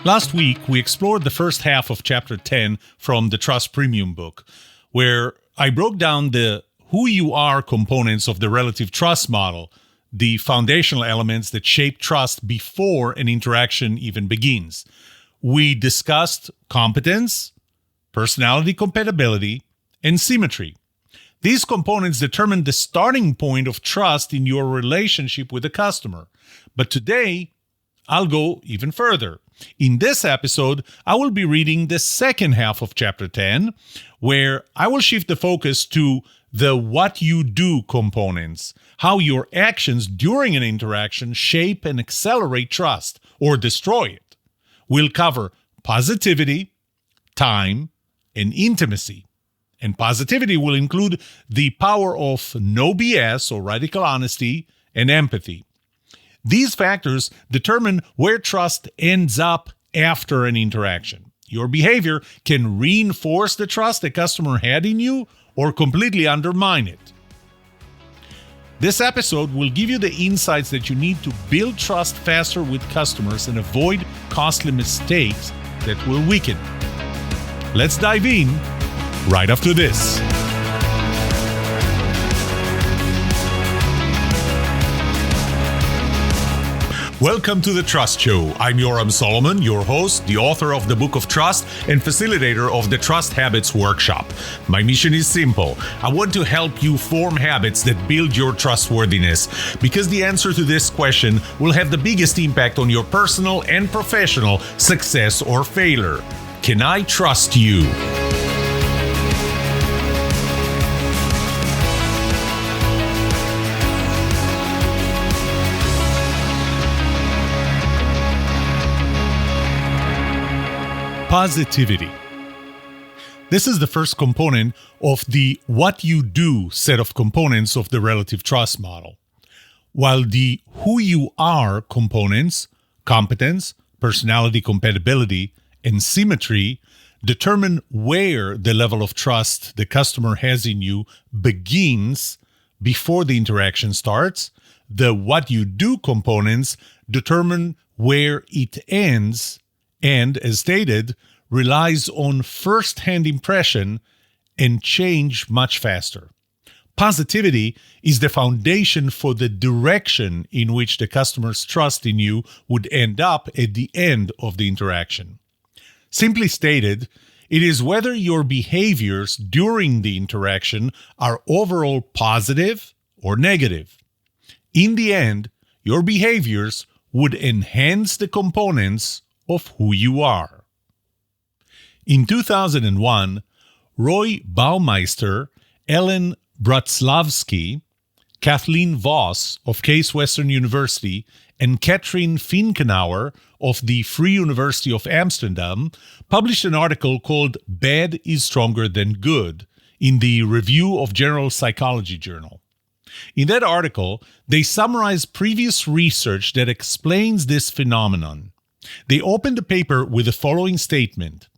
Last week, we explored the first half of Chapter 10 from the Trust Premium book, where I broke down the who you are components of the relative trust model, the foundational elements that shape trust before an interaction even begins. We discussed competence, personality compatibility, and symmetry. These components determine the starting point of trust in your relationship with the customer. But today, I'll go even further. In this episode, I will be reading the second half of Chapter 10, where I will shift the focus to the what you do components, how your actions during an interaction shape and accelerate trust or destroy it. We'll cover positivity, time, and intimacy. And positivity will include the power of no BS or radical honesty and empathy. These factors determine where trust ends up after an interaction. Your behavior can reinforce the trust the customer had in you or completely undermine it. This episode will give you the insights that you need to build trust faster with customers and avoid costly mistakes that will weaken. Let's dive in right after this. Welcome to The Trust Show. I'm Yoram Solomon, your host, the author of the Book of Trust, and facilitator of the Trust Habits Workshop. My mission is simple. I want to help you form habits that build your trustworthiness, because the answer to this question will have the biggest impact on your personal and professional success or failure. Can I trust you? Positivity. This is the first component of the what you do set of components of the relative trust model. While the who you are components, competence, personality compatibility, and symmetry, determine where the level of trust the customer has in you begins before the interaction starts, the what you do components determine where it ends and, as stated, relies on first-hand impression and change much faster. Positivity is the foundation for the direction in which the customer's trust in you would end up at the end of the interaction. Simply stated, it is whether your behaviors during the interaction are overall positive or negative. In the end, your behaviors would enhance the components of who you are. In 2001, Roy Baumeister, Ellen Bratzlavsky, Kathleen Voss of Case Western University, and Katrin Finkenauer of the Free University of Amsterdam published an article called Bad is Stronger Than Good in the Review of General Psychology journal. In that article, they summarize previous research that explains this phenomenon. They opened the paper with the following statement.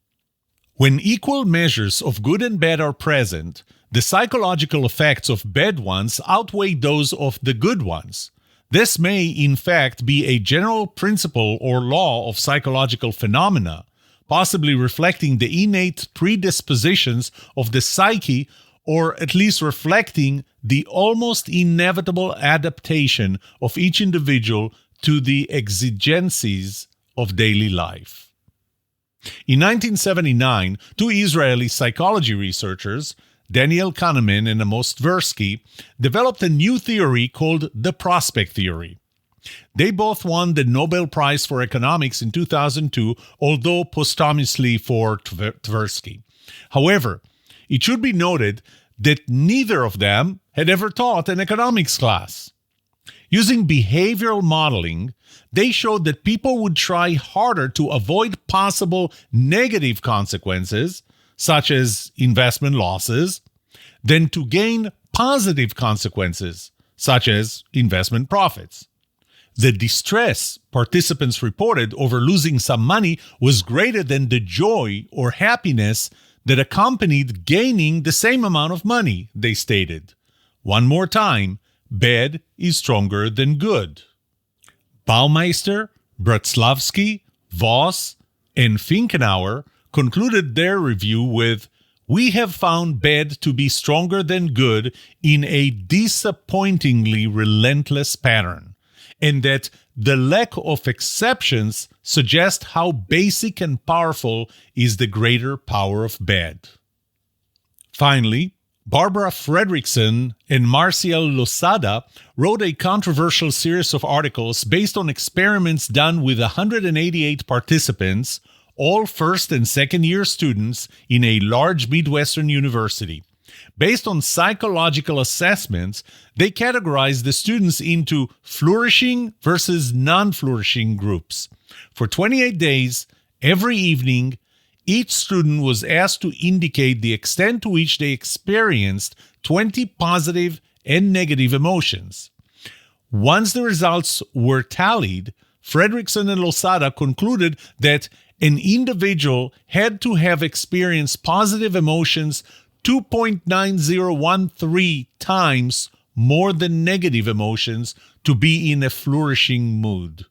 When equal measures of good and bad are present, the psychological effects of bad ones outweigh those of the good ones. This may, in fact, be a general principle or law of psychological phenomena, possibly reflecting the innate predispositions of the psyche, or at least reflecting the almost inevitable adaptation of each individual to the exigencies of daily life. In 1979, two Israeli psychology researchers, Daniel Kahneman and Amos Tversky, developed a new theory called the prospect theory. They both won the Nobel Prize for Economics in 2002, although posthumously for Tversky. However, it should be noted that neither of them had ever taught an economics class. Using behavioral modeling, they showed that people would try harder to avoid possible negative consequences, such as investment losses, than to gain positive consequences, such as investment profits. The distress participants reported over losing some money was greater than the joy or happiness that accompanied gaining the same amount of money, they stated. One more time, bad is stronger than good. Baumeister, Bratzlavsky, Voss, and Finkenauer concluded their review with, "We have found bad to be stronger than good in a disappointingly relentless pattern, and that the lack of exceptions suggests how basic and powerful is the greater power of bad." Finally, Barbara Fredrickson and Marcial Losada wrote a controversial series of articles based on experiments done with 188 participants, all first and second year students in a large Midwestern university. Based on psychological assessments, they categorized the students into flourishing versus non-flourishing groups. For 28 days, every evening, each student was asked to indicate the extent to which they experienced 20 positive and negative emotions. Once the results were tallied, Fredrickson and Losada concluded that an individual had to have experienced positive emotions 2.9013 times more than negative emotions to be in a flourishing mood.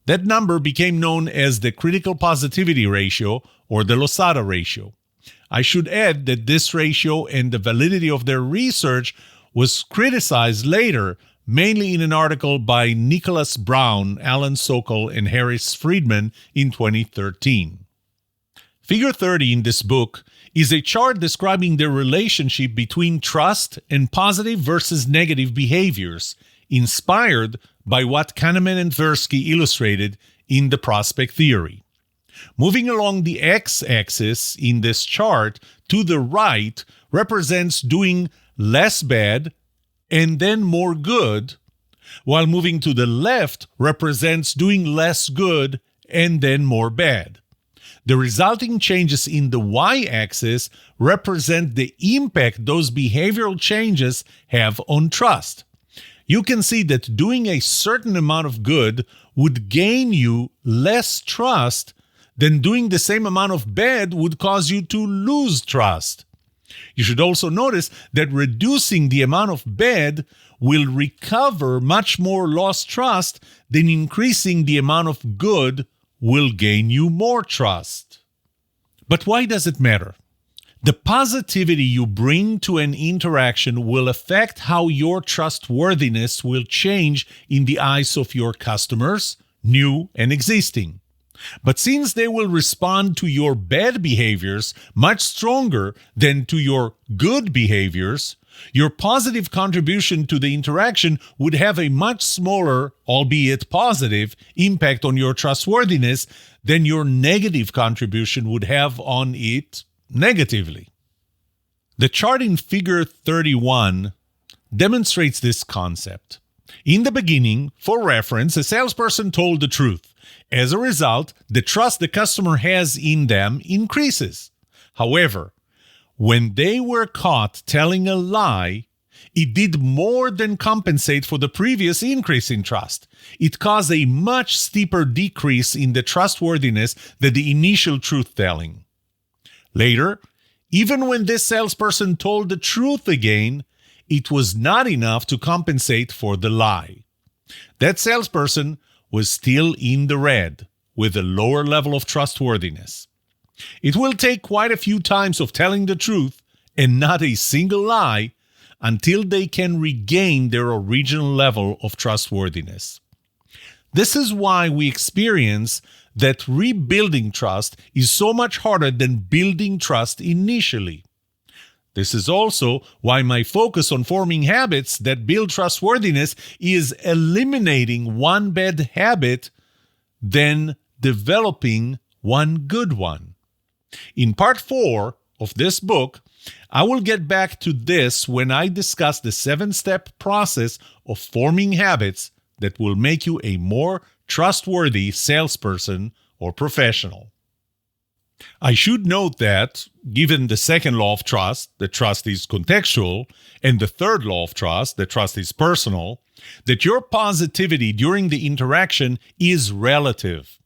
That number became known as the critical positivity ratio, or the Losada ratio. I should add that this ratio and the validity of their research was criticized later, mainly in an article by Nicholas Brown, Alan Sokol, and Harris Friedman in 2013. Figure 30 in this book is a chart describing the relationship between trust and positive versus negative behaviors, inspired by what Kahneman and Tversky illustrated in the prospect theory. Moving along the x-axis in this chart to the right represents doing less bad and then more good, while moving to the left represents doing less good and then more bad. The resulting changes in the y-axis represent the impact those behavioral changes have on trust. You can see that doing a certain amount of good would gain you less trust than doing the same amount of bad would cause you to lose trust. You should also notice that reducing the amount of bad will recover much more lost trust than increasing the amount of good will gain you more trust. But why does it matter? The positivity you bring to an interaction will affect how your trustworthiness will change in the eyes of your customers, new and existing. But since they will respond to your bad behaviors much stronger than to your good behaviors, your positive contribution to the interaction would have a much smaller, albeit positive, impact on your trustworthiness than your negative contribution would have on it negatively. The chart in Figure 31 demonstrates this concept. In the beginning, for reference, a salesperson told the truth. As a result, the trust the customer has in them increases. However, when they were caught telling a lie, it did more than compensate for the previous increase in trust. It caused a much steeper decrease in the trustworthiness than the initial truth-telling. Later, even when this salesperson told the truth again, it was not enough to compensate for the lie. That salesperson was still in the red, with a lower level of trustworthiness. It will take quite a few times of telling the truth, and not a single lie, until they can regain their original level of trustworthiness. This is why we experience that rebuilding trust is so much harder than building trust initially. This is also why my focus on forming habits that build trustworthiness is eliminating one bad habit, then developing one good one. In part 4 of this book, I will get back to this when I discuss the 7-step process of forming habits that will make you a more trustworthy salesperson or professional. I should note that, given the second law of trust, that trust is contextual, and the third law of trust, that trust is personal, that your positivity during the interaction is relative.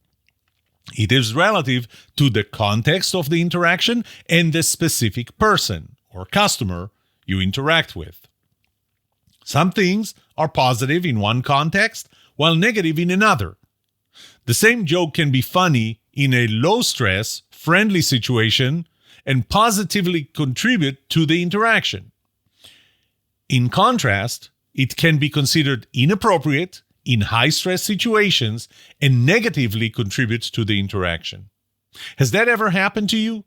It is relative to the context of the interaction and the specific person or customer you interact with. Some things are positive in one context, while negative in another. The same joke can be funny in a low-stress, friendly situation and positively contribute to the interaction. In contrast, it can be considered inappropriate in high-stress situations and negatively contributes to the interaction. Has that ever happened to you?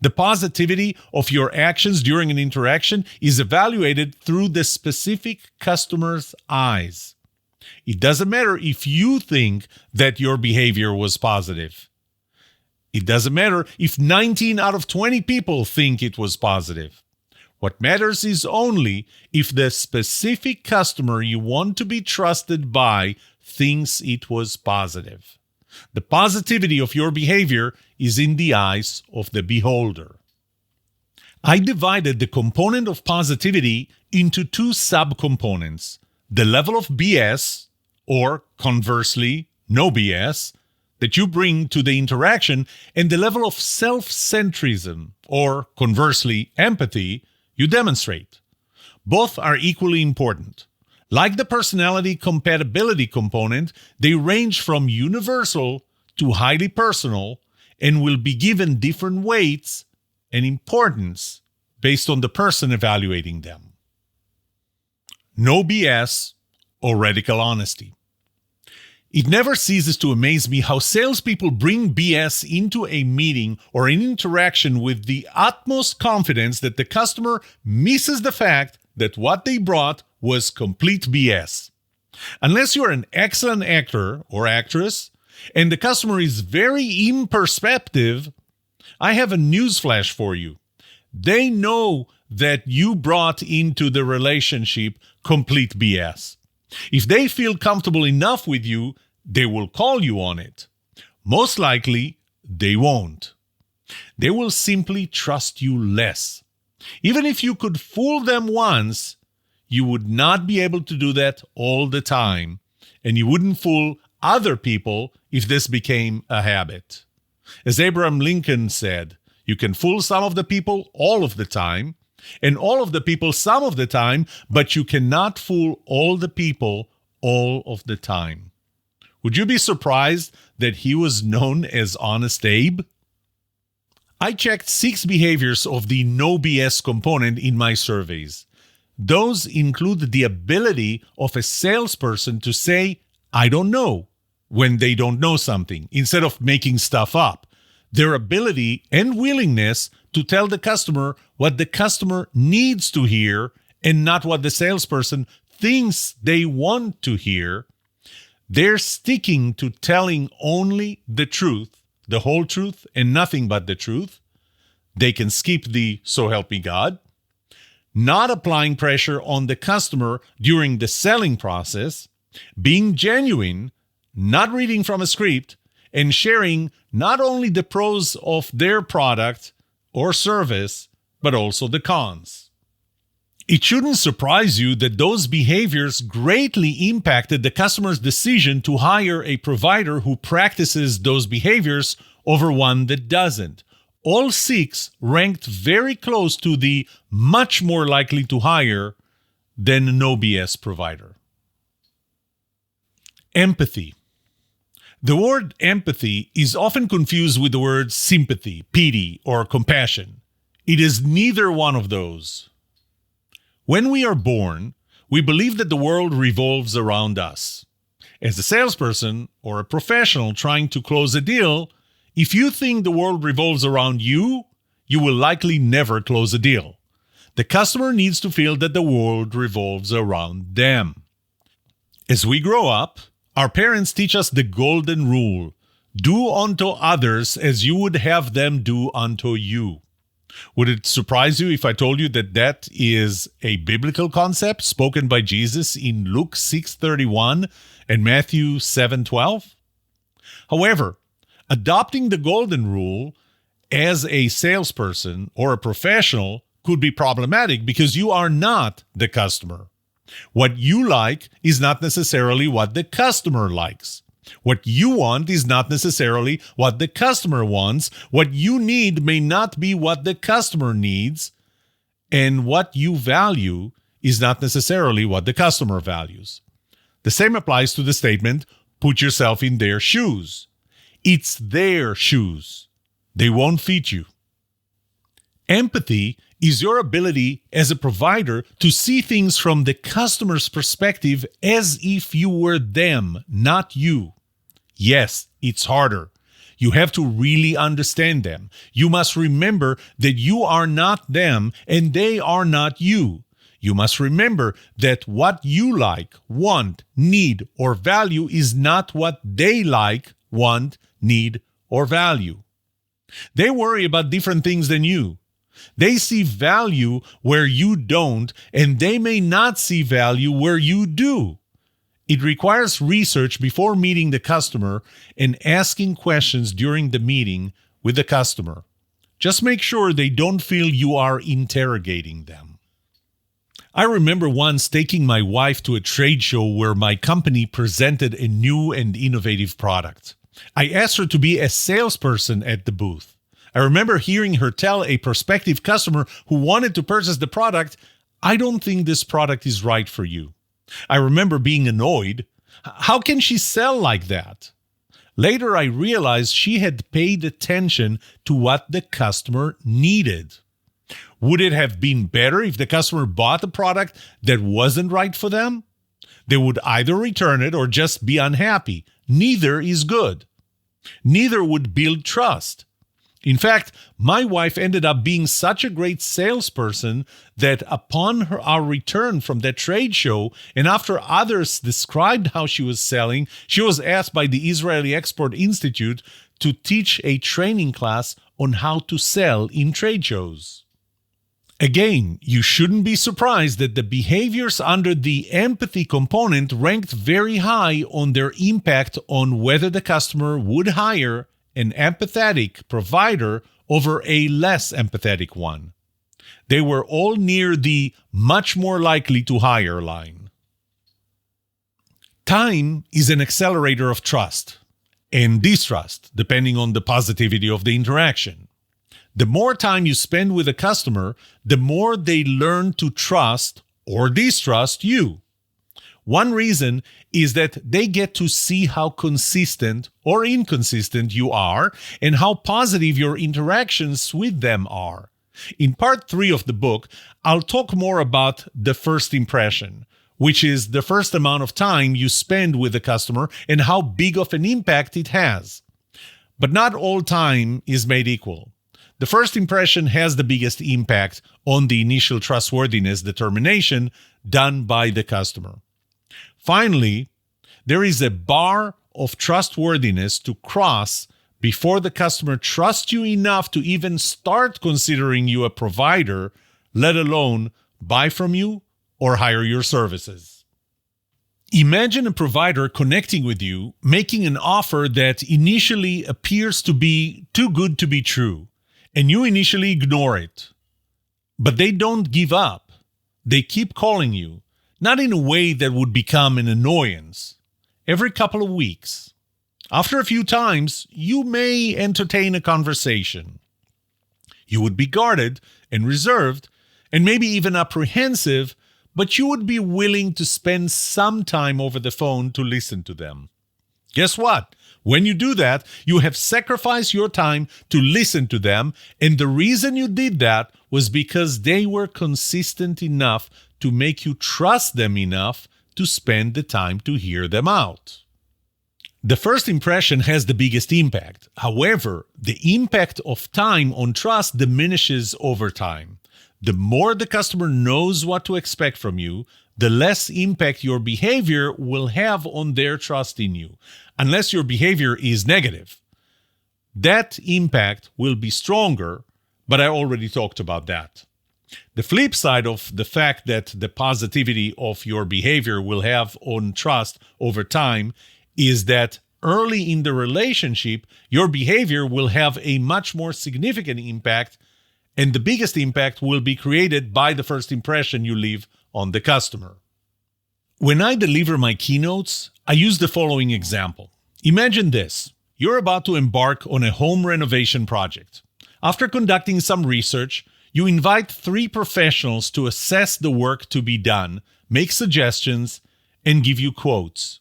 The positivity of your actions during an interaction is evaluated through the specific customer's eyes. It doesn't matter if you think that your behavior was positive. It doesn't matter if 19 out of 20 people think it was positive. What matters is only if the specific customer you want to be trusted by thinks it was positive. The positivity of your behavior is in the eyes of the beholder. I divided the component of positivity into two subcomponents: the level of BS, or conversely, no BS, that you bring to the interaction, and the level of self-centrism, or conversely, empathy, you demonstrate. Both are equally important. Like the personality compatibility component, they range from universal to highly personal and will be given different weights and importance based on the person evaluating them. No BS or radical honesty. It never ceases to amaze me how salespeople bring BS into a meeting or an interaction with the utmost confidence that the customer misses the fact that what they brought was complete BS. Unless you're an excellent actor or actress and the customer is very imperceptive, I have a newsflash for you. They know that you brought into the relationship complete BS. If they feel comfortable enough with you, they will call you on it. Most likely, they won't. They will simply trust you less. Even if you could fool them once, you would not be able to do that all the time, and you wouldn't fool other people if this became a habit. As Abraham Lincoln said, you can fool some of the people all of the time, and all of the people some of the time, but you cannot fool all the people all of the time. Would you be surprised that he was known as Honest Abe? I checked 6 behaviors of the no BS component in my surveys. Those include the ability of a salesperson to say, "I don't know," when they don't know something, instead of making stuff up. Their ability and willingness to tell the customer what the customer needs to hear and not what the salesperson thinks they want to hear. They're sticking to telling only the truth, the whole truth, and nothing but the truth. They can skip the "so help me God." Not applying pressure on the customer during the selling process, being genuine, not reading from a script, and sharing not only the pros of their product or service, but also the cons. It shouldn't surprise you that those behaviors greatly impacted the customer's decision to hire a provider who practices those behaviors over one that doesn't. All 6 ranked very close to the much more likely to hire than no BS provider. Empathy. The word empathy is often confused with the words sympathy, pity, or compassion. It is neither one of those. When we are born, we believe that the world revolves around us. As a salesperson or a professional trying to close a deal, if you think the world revolves around you, you will likely never close a deal. The customer needs to feel that the world revolves around them. As we grow up, our parents teach us the golden rule: do unto others as you would have them do unto you. Would it surprise you if I told you that that is a biblical concept spoken by Jesus in Luke 6:31 and Matthew 7:12? However, adopting the golden rule as a salesperson or a professional could be problematic because you are not the customer. What you like is not necessarily what the customer likes. What you want is not necessarily what the customer wants. What you need may not be what the customer needs. And what you value is not necessarily what the customer values. The same applies to the statement, "put yourself in their shoes." It's their shoes. They won't fit you. Empathy is your ability as a provider to see things from the customer's perspective as if you were them, not you. Yes, it's harder. You have to really understand them. You must remember that you are not them and they are not you. You must remember that what you like, want, need, or value is not what they like, want, need, or value. They worry about different things than you. They see value where you don't, and they may not see value where you do. It requires research before meeting the customer and asking questions during the meeting with the customer. Just make sure they don't feel you are interrogating them. I remember once taking my wife to a trade show where my company presented a new and innovative product. I asked her to be a salesperson at the booth. I remember hearing her tell a prospective customer who wanted to purchase the product, "I don't think this product is right for you." I remember being annoyed. How can she sell like that? Later, I realized she had paid attention to what the customer needed. Would it have been better if the customer bought a product that wasn't right for them? They would either return it or just be unhappy. Neither is good. Neither would build trust. In fact, my wife ended up being such a great salesperson that upon our return from that trade show, and after others described how she was selling, she was asked by the Israeli Export Institute to teach a training class on how to sell in trade shows. Again, you shouldn't be surprised that the behaviors under the empathy component ranked very high on their impact on whether the customer would hire an empathetic provider over a less empathetic one. They were all near the much more likely to hire line. Time is an accelerator of trust and distrust, depending on the positivity of the interaction. The more time you spend with a customer, the more they learn to trust or distrust you. One reason is that they get to see how consistent or inconsistent you are and how positive your interactions with them are. In part 3 of the book, I'll talk more about the first impression, which is the first amount of time you spend with the customer and how big of an impact it has. But not all time is made equal. The first impression has the biggest impact on the initial trustworthiness determination done by the customer. Finally, there is a bar of trustworthiness to cross before the customer trusts you enough to even start considering you a provider, let alone buy from you or hire your services. Imagine a provider connecting with you, making an offer that initially appears to be too good to be true, and you initially ignore it. But they don't give up. They keep calling you. Not in a way that would become an annoyance. Every couple of weeks. After a few times, you may entertain a conversation. You would be guarded and reserved, and maybe even apprehensive, but you would be willing to spend some time over the phone to listen to them. Guess what? When you do that, you have sacrificed your time to listen to them, and the reason you did that was because they were consistent enough to make you trust them enough to spend the time to hear them out. The first impression has the biggest impact. However, the impact of time on trust diminishes over time. The more the customer knows what to expect from you, the less impact your behavior will have on their trust in you, unless your behavior is negative. That impact will be stronger, but I already talked about that. The flip side of the fact that the positivity of your behavior will have on trust over time is that early in the relationship, your behavior will have a much more significant impact, and the biggest impact will be created by the first impression you leave on the customer. When I deliver my keynotes, I use the following example. Imagine this. You're about to embark on a home renovation project. After conducting some research, you invite 3 professionals to assess the work to be done, make suggestions, and give you quotes.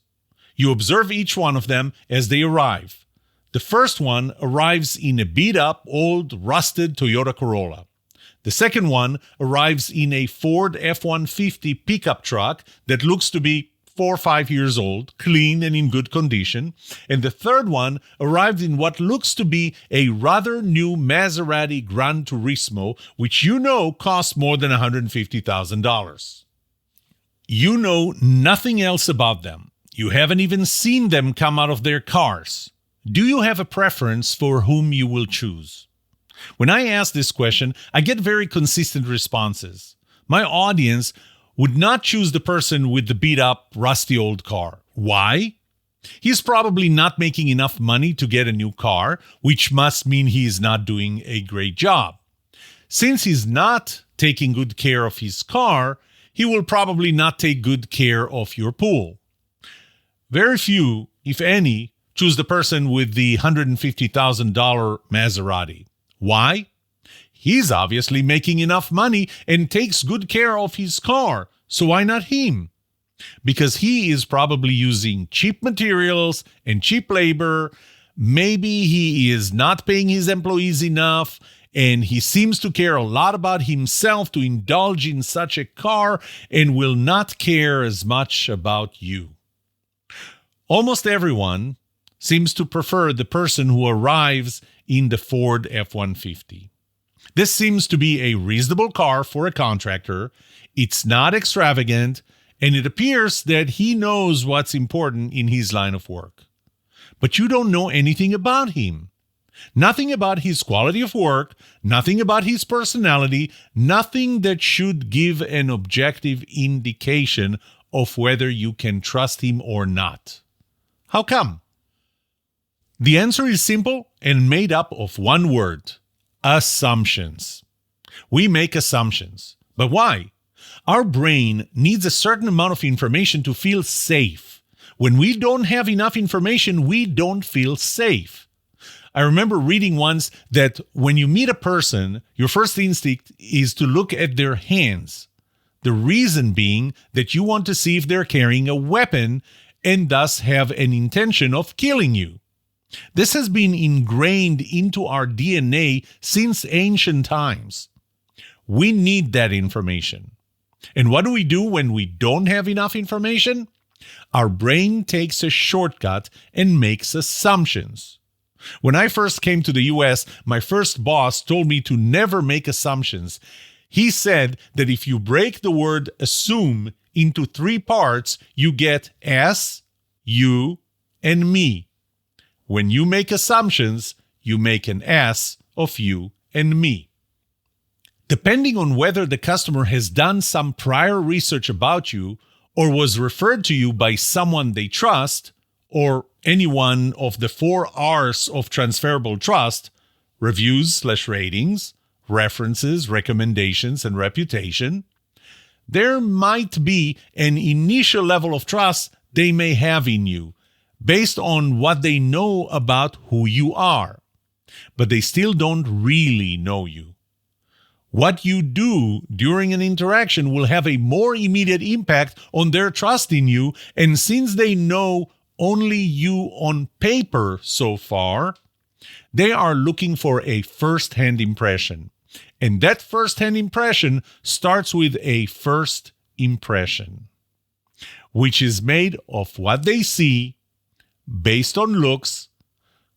You observe each one of them as they arrive. The first one arrives in a beat-up, old, rusted Toyota Corolla. The second one arrives in a Ford F-150 pickup truck that looks to be 4 or 5 years old, clean and in good condition. And the third one arrived in what looks to be a rather new Maserati Gran Turismo, which you know costs more than $150,000. You know nothing else about them. You haven't even seen them come out of their cars. Do you have a preference for whom you will choose? When I ask this question, I get very consistent responses. My audience would not choose the person with the beat-up, rusty old car. Why? He's probably not making enough money to get a new car, which must mean he is not doing a great job. Since he's not taking good care of his car, he will probably not take good care of your pool. Very few, if any, choose the person with the $150,000 Maserati. Why? He's obviously making enough money and takes good care of his car, so why not him? Because he is probably using cheap materials and cheap labor. Maybe he is not paying his employees enough, and he seems to care a lot about himself to indulge in such a car and will not care as much about you. Almost everyone seems to prefer the person who arrives in the Ford F-150. This seems to be a reasonable car for a contractor. It's not extravagant, and it appears that he knows what's important in his line of work. But you don't know anything about him. Nothing about his quality of work, nothing about his personality, nothing that should give an objective indication of whether you can trust him or not. How come? The answer is simple and made up of one word: assumptions. We make assumptions. But why? Our brain needs a certain amount of information to feel safe. When we don't have enough information, we don't feel safe. I remember reading once that when you meet a person, your first instinct is to look at their hands. The reason being that you want to see if they're carrying a weapon and thus have an intention of killing you. This has been ingrained into our DNA since ancient times. We need that information. And what do we do when we don't have enough information? Our brain takes a shortcut and makes assumptions. When I first came to the US, my first boss told me to never make assumptions. He said that if you break the word assume into 3 parts, you get S, you, and me. When you make assumptions, you make an S of you and me. Depending on whether the customer has done some prior research about you or was referred to you by someone they trust, or any one of the 4 R's of transferable trust: reviews/ratings, references, recommendations, and reputation, there might be an initial level of trust they may have in you, based on what they know about who you are. But they still don't really know you. What you do during an interaction will have a more immediate impact on their trust in you, and since they know only you on paper so far, they are looking for a first-hand impression. And that first-hand impression starts with a first impression, which is made of what they see, based on looks,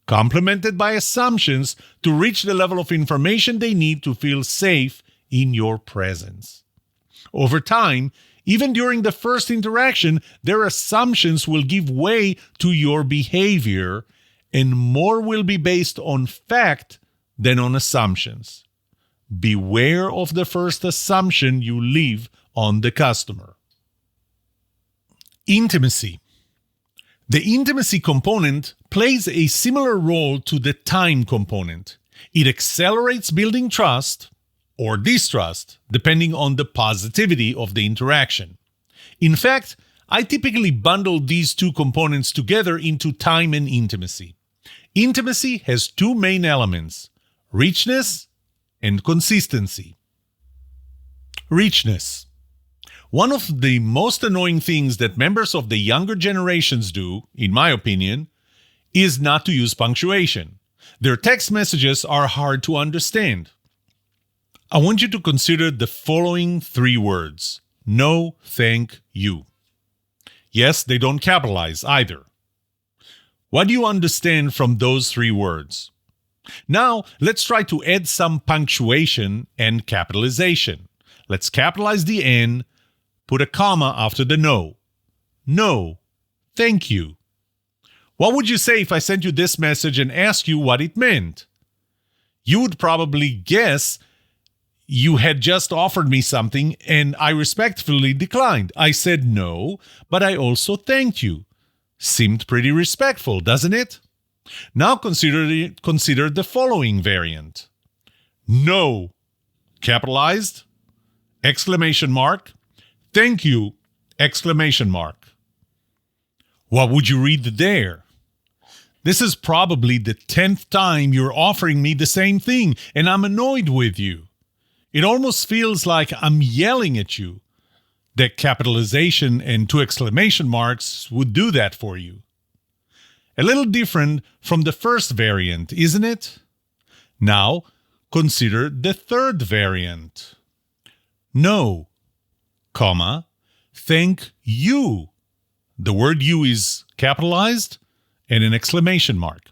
complemented by assumptions to reach the level of information they need to feel safe in your presence. Over time, even during the first interaction, their assumptions will give way to your behavior, and more will be based on fact than on assumptions. Beware of the first assumption you leave on the customer. Intimacy. The intimacy component plays a similar role to the time component. It accelerates building trust or distrust, depending on the positivity of the interaction. In fact, I typically bundle these 2 components together into time and intimacy. Intimacy has 2 main elements: richness and consistency. Richness. One of the most annoying things that members of the younger generations do, in my opinion, is not to use punctuation. Their text messages are hard to understand. I want you to consider the following 3 words. No, thank you. Yes, they don't capitalize either. What do you understand from those 3 words? Now, let's try to add some punctuation and capitalization. Let's capitalize the N, put a comma after the no. No, thank you. What would you say if I sent you this message and asked you what it meant? You would probably guess you had just offered me something and I respectfully declined. I said no, but I also thanked you. Seemed pretty respectful, doesn't it? Now consider the following variant. No, capitalized, exclamation mark, thank you, exclamation mark. What would you read there? This is probably the 10th time you're offering me the same thing, and I'm annoyed with you. It almost feels like I'm yelling at you. The capitalization and 2 exclamation marks would do that for you. A little different from the first variant, isn't it? Now, consider the 3rd variant. No, comma, thank you. The word you is capitalized and an exclamation mark.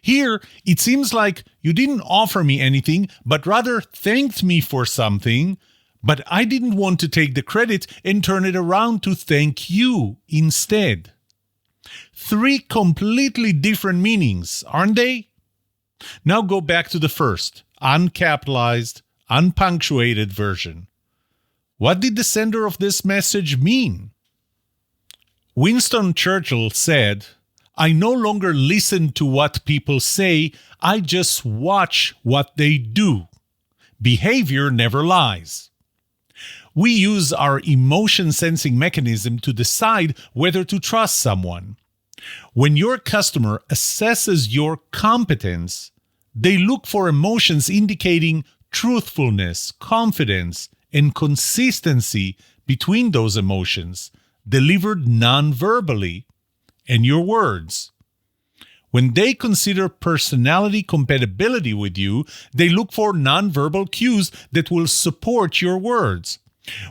Here, it seems like you didn't offer me anything, but rather thanked me for something, but I didn't want to take the credit and turn it around to thank you instead. 3 completely different meanings, aren't they? Now go back to the first, uncapitalized, unpunctuated version. What did the sender of this message mean? Winston Churchill said, "I no longer listen to what people say, I just watch what they do. Behavior never lies." We use our emotion sensing mechanism to decide whether to trust someone. When your customer assesses your competence, they look for emotions indicating truthfulness, confidence, and consistency between those emotions, delivered non-verbally, and your words. When they consider personality compatibility with you, they look for non-verbal cues that will support your words.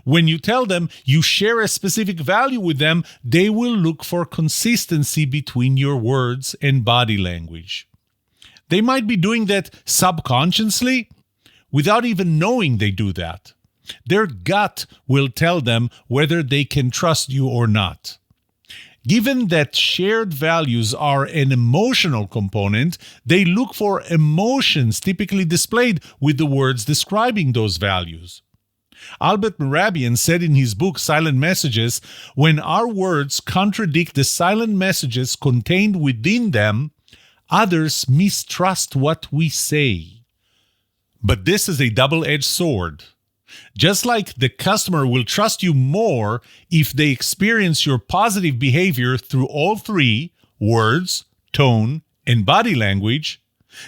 When you tell them you share a specific value with them, they will look for consistency between your words and body language. They might be doing that subconsciously without even knowing they do that. Their gut will tell them whether they can trust you or not. Given that shared values are an emotional component, they look for emotions typically displayed with the words describing those values. Albert Mehrabian said in his book Silent Messages, "When our words contradict the silent messages contained within them, others mistrust what we say." But this is a double-edged sword. Just like the customer will trust you more if they experience your positive behavior through all 3, words, tone, and body language,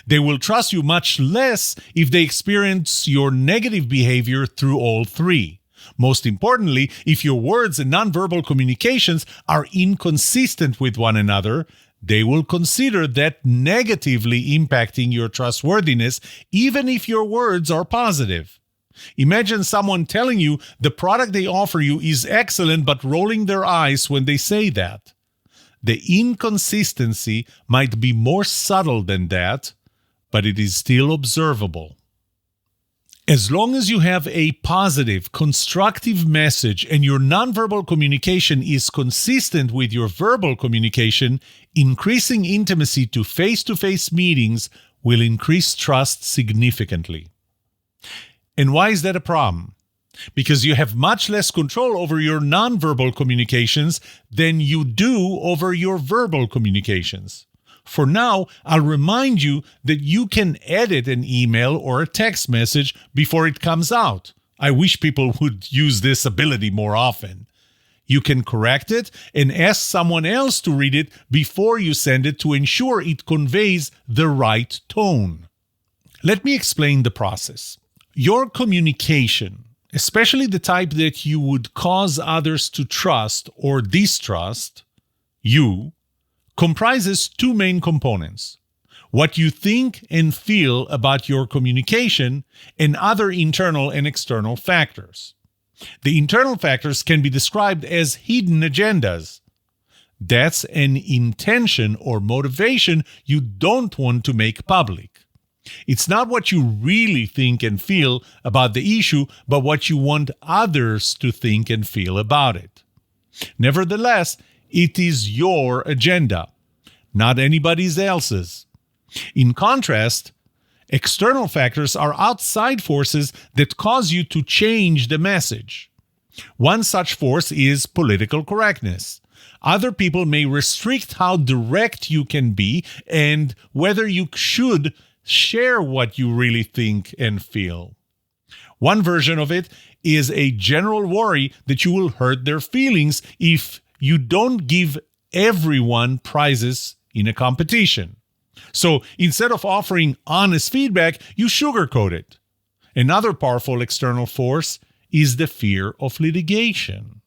they will trust you much less if they experience your negative behavior through all 3. Most importantly, if your words and nonverbal communications are inconsistent with one another, they will consider that negatively impacting your trustworthiness, even if your words are positive. Imagine someone telling you the product they offer you is excellent but rolling their eyes when they say that. The inconsistency might be more subtle than that, but it is still observable. As long as you have a positive, constructive message and your nonverbal communication is consistent with your verbal communication, increasing intimacy to face-to-face meetings will increase trust significantly. And why is that a problem? Because you have much less control over your nonverbal communications than you do over your verbal communications. For now, I'll remind you that you can edit an email or a text message before it comes out. I wish people would use this ability more often. You can correct it and ask someone else to read it before you send it to ensure it conveys the right tone. Let me explain the process. Your communication, especially the type that you would cause others to trust or distrust you, comprises two main components: what you think and feel about your communication and other internal and external factors. The internal factors can be described as hidden agendas. That's an intention or motivation you don't want to make public. It's not what you really think and feel about the issue, but what you want others to think and feel about it. Nevertheless, it is your agenda, not anybody else's. In contrast, external factors are outside forces that cause you to change the message. One such force is political correctness. Other people may restrict how direct you can be and whether you should share what you really think and feel. One version of it is a general worry that you will hurt their feelings if you don't give everyone prizes in a competition. So instead of offering honest feedback, you sugarcoat it. Another powerful external force is the fear of litigation.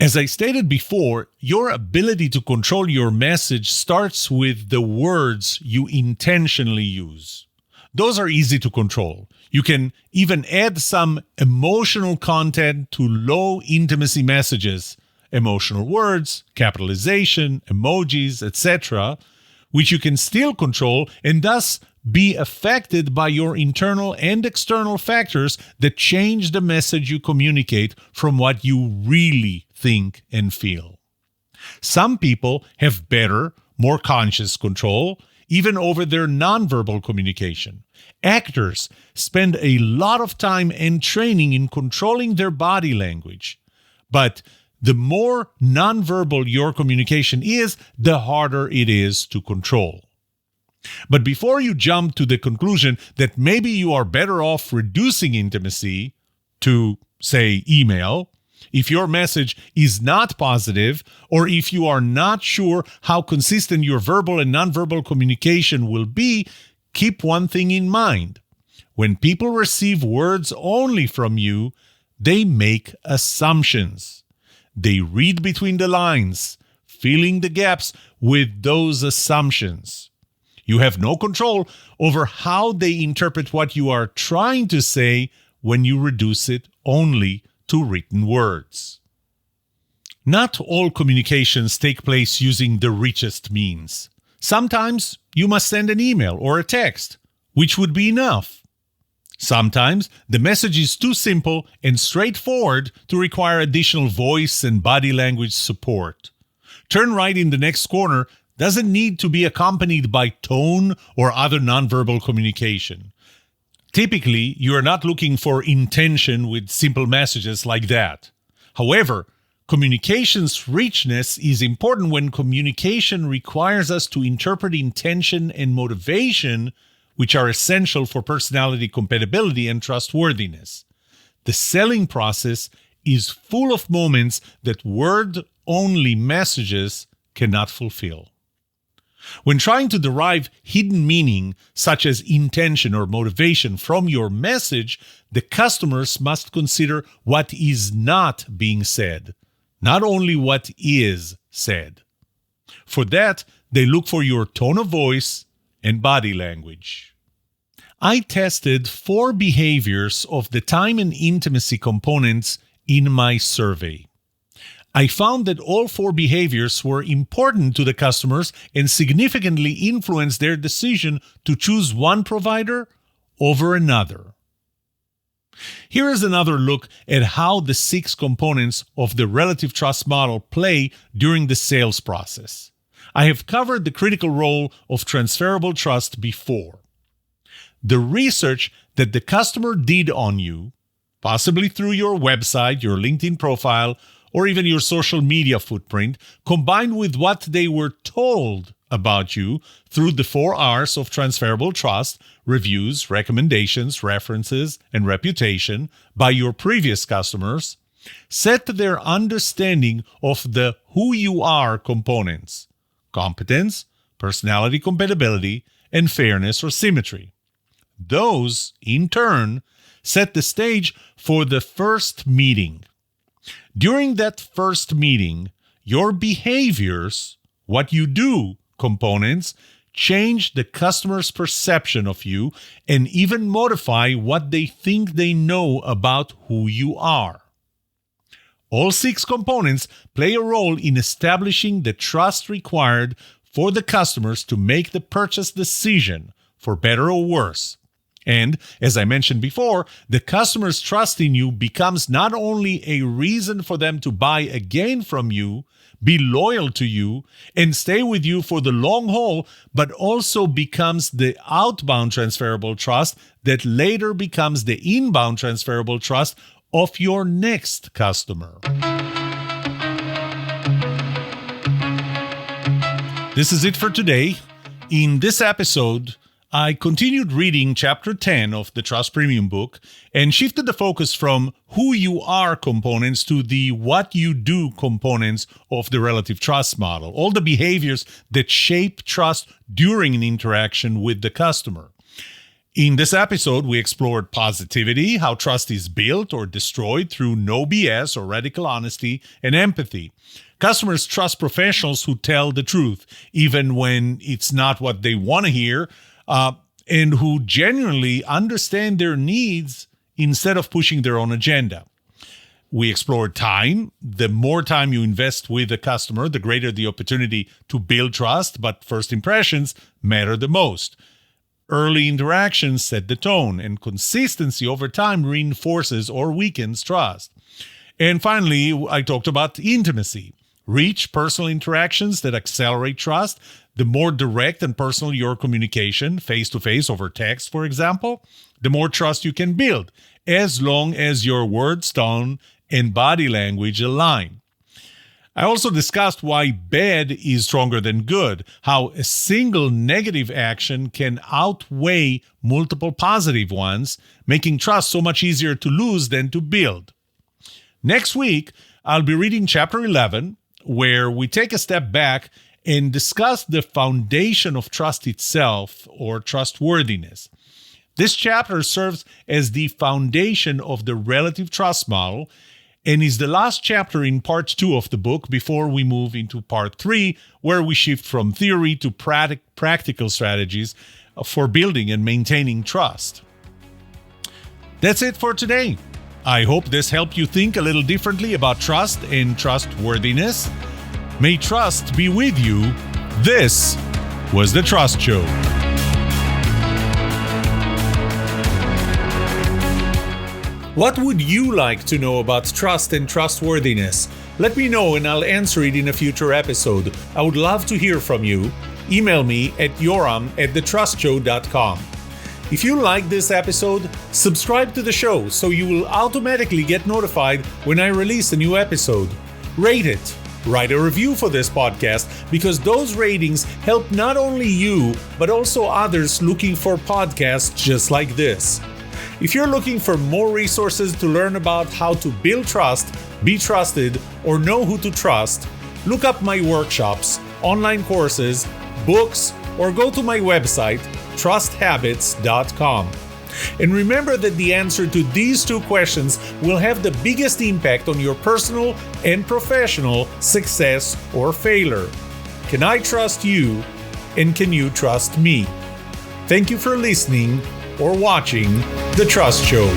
As I stated before, your ability to control your message starts with the words you intentionally use. Those are easy to control. You can even add some emotional content to low intimacy messages, emotional words, capitalization, emojis, etc., which you can still control and thus be affected by your internal and external factors that change the message you communicate from what you really think and feel. Some people have better, more conscious control, even over their nonverbal communication. Actors spend a lot of time and training in controlling their body language. But the more nonverbal your communication is, the harder it is to control. But before you jump to the conclusion that maybe you are better off reducing intimacy to, say, email, if your message is not positive, or if you are not sure how consistent your verbal and nonverbal communication will be, keep one thing in mind. When people receive words only from you, they make assumptions. They read between the lines, filling the gaps with those assumptions. You have no control over how they interpret what you are trying to say when you reduce it only to written words. Not all communications take place using the richest means. Sometimes you must send an email or a text, which would be enough. Sometimes the message is too simple and straightforward to require additional voice and body language support. Turn right in the next corner doesn't need to be accompanied by tone or other nonverbal communication. Typically, you are not looking for intention with simple messages like that. However, communication's richness is important when communication requires us to interpret intention and motivation, which are essential for personality compatibility and trustworthiness. The selling process is full of moments that word-only messages cannot fulfill. When trying to derive hidden meaning, such as intention or motivation, from your message, the customers must consider what is not being said, not only what is said. For that, they look for your tone of voice and body language. I tested 4 behaviors of the time and intimacy components in my survey. I found that all 4 behaviors were important to the customers and significantly influenced their decision to choose one provider over another. Here is another look at how the 6 components of the relative trust model play during the sales process. I have covered the critical role of transferable trust before. The research that the customer did on you, possibly through your website, your LinkedIn profile, or even your social media footprint, combined with what they were told about you through the 4 R's of transferable trust, reviews, recommendations, references, and reputation by your previous customers, set their understanding of the who you are components: competence, personality compatibility, and fairness or symmetry. Those, in turn, set the stage for the first meeting. During that first meeting, your behaviors what you do components change the customer's perception of you and even modify what they think they know about who you are. All 6 components play a role in establishing the trust required for the customers to make the purchase decision, for better or worse. And, as I mentioned before, the customer's trust in you becomes not only a reason for them to buy again from you, be loyal to you, and stay with you for the long haul, but also becomes the outbound transferable trust that later becomes the inbound transferable trust of your next customer. This is it for today. In this episode, I continued reading Chapter 10 of the Trust Premium book and shifted the focus from who you are components to the what you do components of the relative trust model, all the behaviors that shape trust during an interaction with the customer. In this episode, we explored positivity, how trust is built or destroyed through no BS or radical honesty, and empathy. Customers trust professionals who tell the truth, even when it's not what they want to hear, and who genuinely understand their needs instead of pushing their own agenda. We explored time. The more time you invest with a customer, the greater the opportunity to build trust, but first impressions matter the most. Early interactions set the tone, and consistency over time reinforces or weakens trust. And finally, I talked about intimacy. Reach personal interactions that accelerate trust. The more direct and personal your communication, face-to-face over text, for example, the more trust you can build, as long as your words, tone, and body language align. I also discussed why bad is stronger than good, how a single negative action can outweigh multiple positive ones, making trust so much easier to lose than to build. Next week, I'll be reading Chapter 11, where we take a step back and discuss the foundation of trust itself, or trustworthiness. This chapter serves as the foundation of the relative trust model and is the last chapter in part 2 of the book before we move into part 3, where we shift from theory to practical strategies for building and maintaining trust. That's it for today. I hope this helped you think a little differently about trust and trustworthiness. May trust be with you. This was The Trust Show. What would you like to know about trust and trustworthiness? Let me know and I'll answer it in a future episode. I would love to hear from you. Email me at yoram@thetrustshow.com. If you like this episode, subscribe to the show so you will automatically get notified when I release a new episode. Rate it. Write a review for this podcast because those ratings help not only you, but also others looking for podcasts just like this. If you're looking for more resources to learn about how to build trust, be trusted, or know who to trust, look up my workshops, online courses, books, or go to my website, trusthabits.com. And remember that the answer to these 2 questions will have the biggest impact on your personal and professional success or failure. Can I trust you? And can you trust me? Thank you for listening or watching The Trust Show.